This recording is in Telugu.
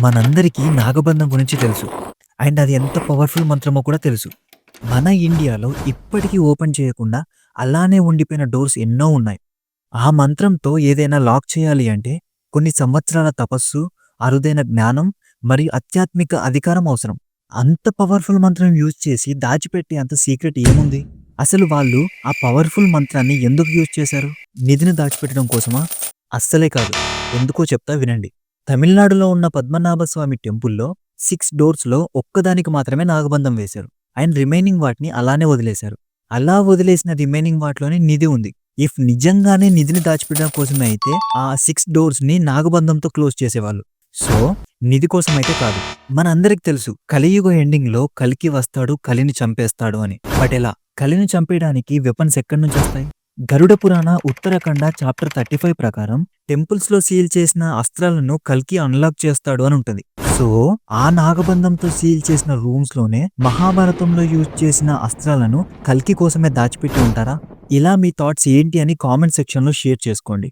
మనందరికీ నాగబంధం గురించి తెలుసు. అండ్ అది ఎంత పవర్‌ఫుల్ మంత్రమో కూడా తెలుసు. మన ఇండియాలో ఇప్పటికీ ఓపెన్ చేయకుండా అలానే ఉండిపోయిన డోర్స్ ఎన్నో ఉన్నాయి. ఆ మంత్రంతో ఏదైనా లాక్ చేయాలి అంటే కొన్ని సంవత్సరాల తపస్సు, అరుదైన జ్ఞానం మరియు ఆధ్యాత్మిక అధికారం అవసరం. అంత పవర్‌ఫుల్ మంత్రం యూజ్ చేసి దాచిపెట్టే అంత సీక్రెట్ ఏముంది? అసలు వాళ్ళు ఆ పవర్‌ఫుల్ మంత్రాన్ని ఎందుకు యూజ్ చేశారు? నిధిని దాచిపెట్టడం కోసమా? అస్సలే కాదు. ఎందుకో చెప్తా వినండి. తమిళనాడులో ఉన్న పద్మనాభ స్వామి టెంపుల్‌లో 6 డోర్స్‌లో ఒక్కదానికి మాత్రమే నాగబంధం వేశారు. అండ్ రిమైనింగ్ వాటిని అలానే వదిలేశారు. అలా వదిలేసిన రిమైనింగ్ వాటిలోనే నిధి ఉంది. ఇఫ్ నిజంగానే నిధిని దాచిపెట్టడం కోసమే అయితే ఆ 6 డోర్స్‌ని నాగబంధంతో క్లోజ్ చేసేవాళ్ళు. సో, నిధి కోసమైతే కాదు. మనందరికి తెలుసు కలియుగ ఎండింగ్‌లో కల్కి వస్తాడు, కలిని చంపేస్తాడు అని. బట్ ఎలా? కలిని చంపేయడానికి వెపన్స్ ఎక్కడి నుంచొస్తాయి? గరుడ పురాణ ఉత్తరాఖండ చాప్టర్ 35 ప్రకారం టెంపుల్స్‌లో సీల్ చేసిన అస్త్రాలను కల్కి అన్లాక్ చేస్తాడు అని ఉంటది. సో, ఆ నాగబంధంతో సీల్ చేసిన రూమ్స్‌లోనే మహాభారతంలో యూజ్ చేసిన అస్త్రాలను కల్కి కోసమే దాచిపెట్టి ఉంటారా? ఇలా మీ థాట్స్ ఏంటి అని కామెంట్ సెక్షన్‌లో షేర్ చేసుకోండి.